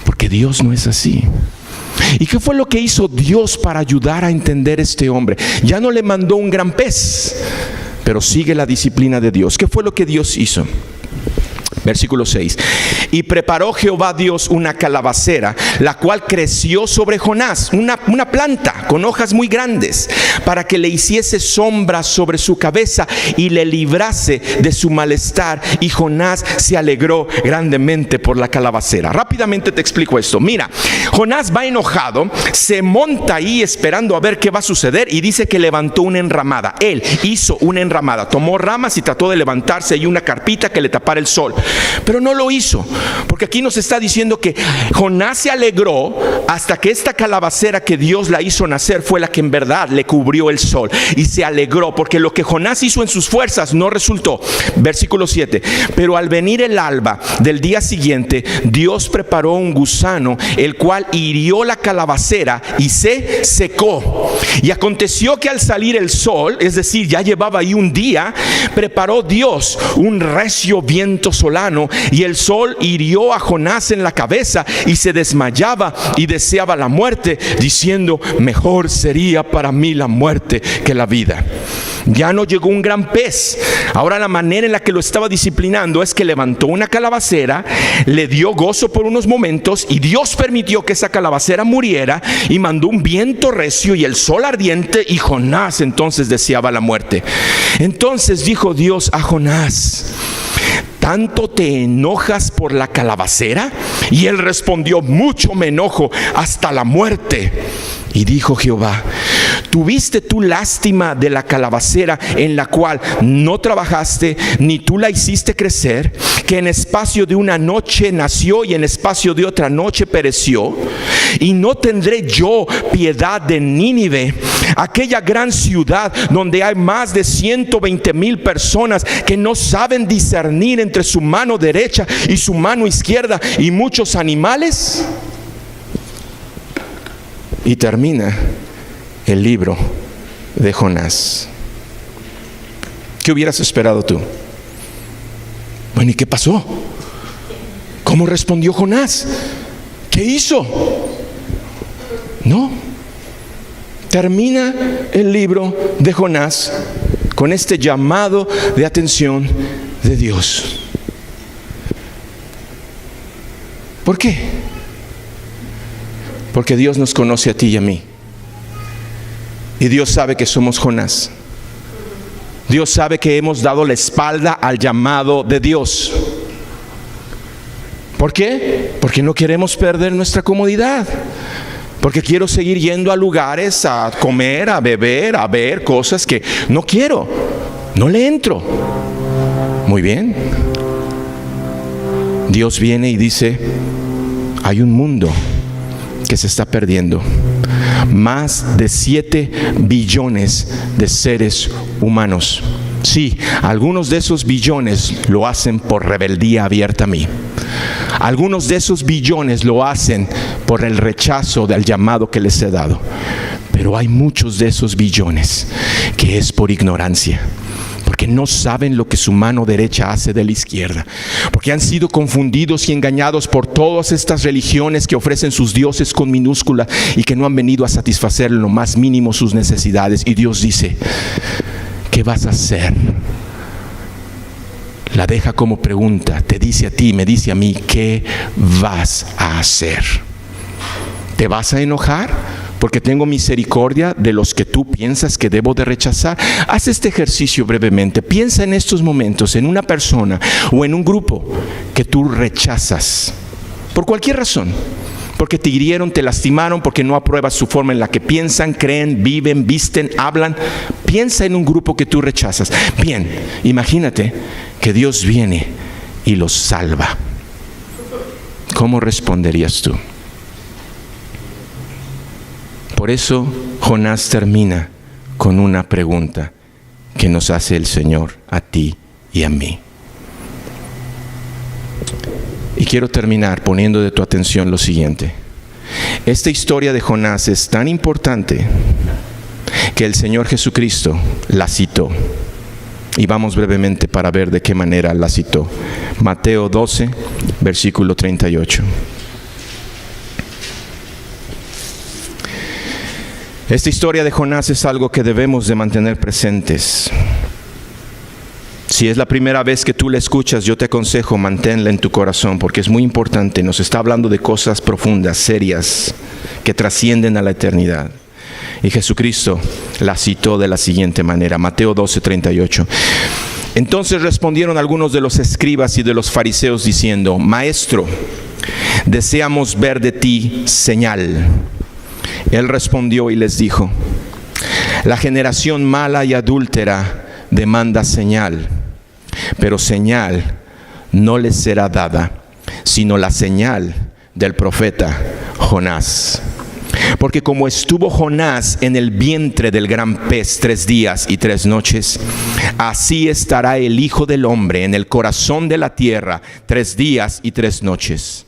Porque Dios no es así. ¿Y qué fue lo que hizo Dios para ayudar a entender a este hombre? Ya no le mandó un gran pez, pero sigue la disciplina de Dios. ¿Qué fue lo que Dios hizo? Versículo 6. Y preparó Jehová Dios una calabacera, la cual creció sobre Jonás, una planta con hojas muy grandes, para que le hiciese sombra sobre su cabeza y le librase de su malestar. Y Jonás se alegró grandemente por la calabacera. Rápidamente te explico esto. Mira, Jonás va enojado, se monta ahí esperando a ver qué va a suceder, y dice que levantó una enramada. Él hizo una enramada, tomó ramas y trató de levantarse, y una carpita que le tapara el sol. Pero no lo hizo, porque aquí nos está diciendo que Jonás se alegró hasta que esta calabacera que Dios la hizo nacer fue la que en verdad le cubrió el sol. Y se alegró, porque lo que Jonás hizo en sus fuerzas no resultó. Versículo 7. Pero al venir el alba del día siguiente, Dios preparó un gusano, el cual hirió la calabacera y se secó. Y aconteció que al salir el sol, es decir, ya llevaba ahí un día, preparó Dios un recio viento solano, y el sol hirió a Jonás en la cabeza, y se desmayaba y deseaba la muerte, diciendo: mejor sería para mí la muerte que la vida. Ya no llegó un gran pez. Ahora la manera en la que lo estaba disciplinando es que levantó una calabacera, le dio gozo por unos momentos, y Dios permitió que esa calabacera muriera, y mandó un viento recio y el sol ardiente, y Jonás entonces deseaba la muerte. Entonces dijo Dios a Jonás: ¿tanto te enojas por la calabacera? Y él respondió: mucho me enojo, hasta la muerte. Y dijo Jehová: ¿tuviste tú lástima de la calabacera en la cual no trabajaste, ni tú la hiciste crecer, que en espacio de una noche nació y en espacio de otra noche pereció? Y no tendré yo piedad de Nínive, aquella gran ciudad donde hay más de 120,000 personas que no saben discernir entre su mano derecha y su mano izquierda, y muchos animales. Y termina el libro de Jonás. ¿Qué hubieras esperado tú? Bueno, ¿y qué pasó? ¿Cómo respondió Jonás? ¿Qué hizo? No. Termina el libro de Jonás con este llamado de atención de Dios. ¿Por qué? Porque Dios nos conoce a ti y a mí. Y Dios sabe que somos Jonás. Dios sabe que hemos dado la espalda al llamado de Dios. ¿Por qué? Porque no queremos perder nuestra comodidad. Porque quiero seguir yendo a lugares a comer, a beber, a ver cosas que no quiero. No le entro. Muy bien. Dios viene y dice: hay un mundo que se está perdiendo. Más de 7 billones de seres humanos. Sí, algunos de esos billones lo hacen por rebeldía abierta a mí. Algunos de esos billones lo hacen por el rechazo del llamado que les he dado. Pero hay muchos de esos billones que es por ignorancia. Porque no saben lo que su mano derecha hace de la izquierda. Porque han sido confundidos y engañados por todas estas religiones que ofrecen sus dioses con minúscula y que no han venido a satisfacer en lo más mínimo sus necesidades. Y Dios dice: ¿qué vas a hacer? La deja como pregunta. Te dice a ti, me dice a mí: ¿qué vas a hacer? ¿Te vas a enojar porque tengo misericordia de los que tú piensas que debo de rechazar? Haz este ejercicio brevemente. Piensa en estos momentos en una persona o en un grupo que tú rechazas por cualquier razón. Porque te hirieron, te lastimaron, porque no apruebas su forma en la que piensan, creen, viven, visten, hablan. Piensa en un grupo que tú rechazas. Bien, imagínate que Dios viene y los salva. ¿Cómo responderías tú? Por eso Jonás termina con una pregunta que nos hace el Señor a ti y a mí. Y quiero terminar poniendo de tu atención lo siguiente. Esta historia de Jonás es tan importante que el Señor Jesucristo la citó. Y vamos brevemente para ver de qué manera la citó. Mateo 12, versículo 38. Esta historia de Jonás es algo que debemos de mantener presentes. Si es la primera vez que tú la escuchas, yo te aconsejo manténla en tu corazón, porque es muy importante. Nos está hablando de cosas profundas, serias, que trascienden a la eternidad. Y Jesucristo la citó de la siguiente manera. Mateo 12, 38. Entonces respondieron algunos de los escribas y de los fariseos diciendo: Maestro, deseamos ver de ti señal. Él respondió y les dijo: la generación mala y adúltera demanda señal, pero señal no les será dada, sino la señal del profeta Jonás. Porque como estuvo Jonás en el vientre del gran pez 3 días y 3 noches, así estará el Hijo del Hombre en el corazón de la tierra 3 días y 3 noches.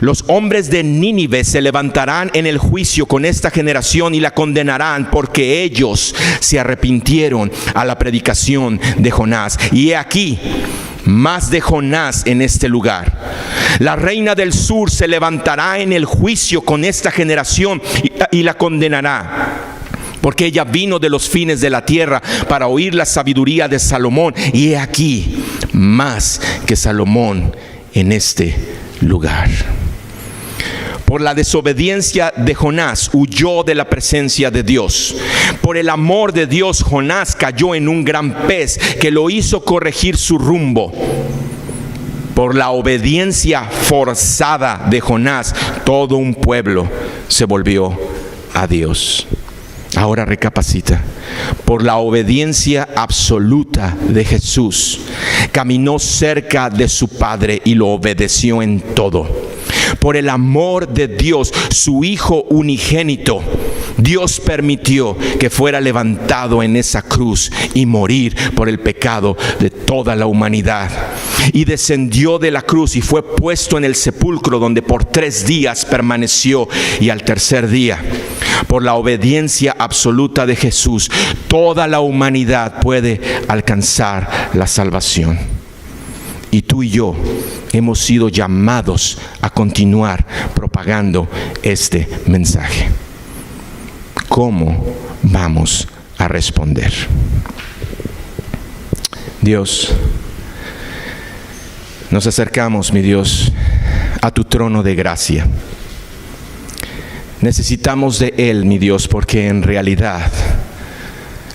Los hombres de Nínive se levantarán en el juicio con esta generación y la condenarán, porque ellos se arrepintieron a la predicación de Jonás. Y he aquí, más de Jonás en este lugar. La reina del sur se levantará en el juicio con esta generación y la condenará, porque ella vino de los fines de la tierra para oír la sabiduría de Salomón. Y he aquí, más que Salomón en este lugar. Por la desobediencia de Jonás huyó de la presencia de Dios. Por el amor de Dios, Jonás cayó en un gran pez que lo hizo corregir su rumbo. Por la obediencia forzada de Jonás, todo un pueblo se volvió a Dios. Ahora recapacita. Por la obediencia absoluta de Jesús, caminó cerca de su Padre y lo obedeció en todo. Por el amor de Dios, su Hijo unigénito, Dios permitió que fuera levantado en esa cruz y morir por el pecado de toda la humanidad. Y descendió de la cruz y fue puesto en el sepulcro, donde por 3 días permaneció, y al tercer día, por la obediencia absoluta de Jesús, toda la humanidad puede alcanzar la salvación. Y tú y yo hemos sido llamados a continuar propagando este mensaje. ¿Cómo vamos a responder? Dios, nos acercamos, mi Dios, a tu trono de gracia. Necesitamos de Él, mi Dios, porque en realidad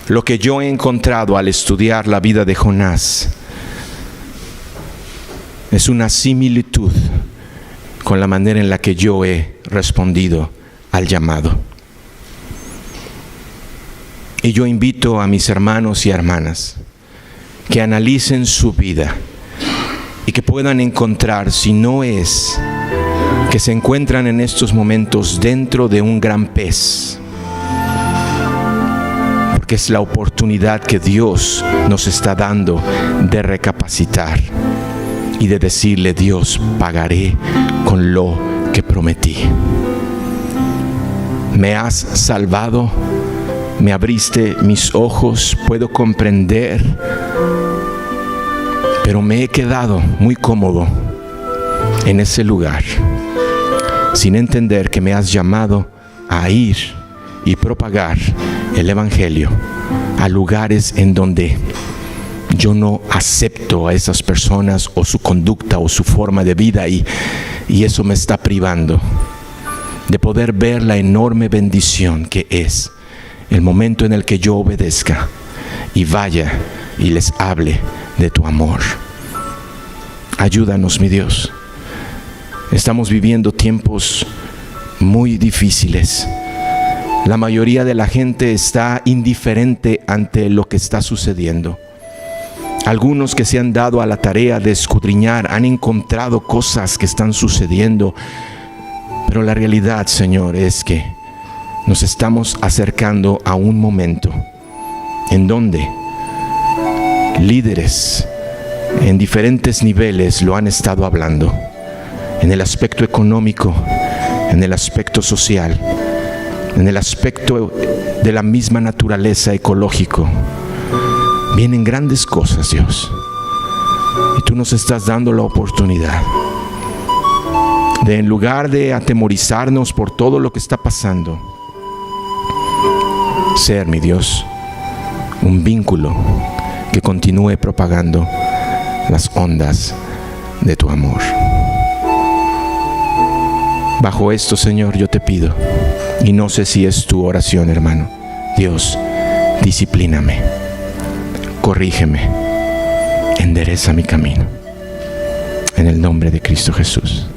lo que yo he encontrado al estudiar la vida de Jonás es una similitud con la manera en la que yo he respondido al llamado. Y yo invito a mis hermanos y hermanas que analicen su vida y que puedan encontrar, si no es que se encuentran en estos momentos dentro de un gran pez, porque es la oportunidad que Dios nos está dando de recapacitar y de decirle: Dios, pagaré con lo que prometí. Me has salvado, me abriste mis ojos, puedo comprender, pero me he quedado muy cómodo en ese lugar, sin entender que me has llamado a ir y propagar el Evangelio a lugares en donde yo no acepto a esas personas o su conducta o su forma de vida, y eso me está privando de poder ver la enorme bendición que es el momento en el que yo obedezca y vaya y les hable de tu amor. Ayúdanos, mi Dios. Estamos viviendo tiempos muy difíciles. La mayoría de la gente está indiferente ante lo que está sucediendo. Algunos que se han dado a la tarea de escudriñar han encontrado cosas que están sucediendo, pero la realidad, Señor, es que nos estamos acercando a un momento en donde líderes en diferentes niveles lo han estado hablando, en el aspecto económico, en el aspecto social, en el aspecto de la misma naturaleza ecológico. Vienen grandes cosas, Dios, y tú nos estás dando la oportunidad de, en lugar de atemorizarnos por todo lo que está pasando, ser, mi Dios, un vínculo que continúe propagando las ondas de tu amor. Bajo esto, Señor, yo te pido, y no sé si es tu oración, hermano: Dios, disciplíname, corrígeme, endereza mi camino. En el nombre de Cristo Jesús.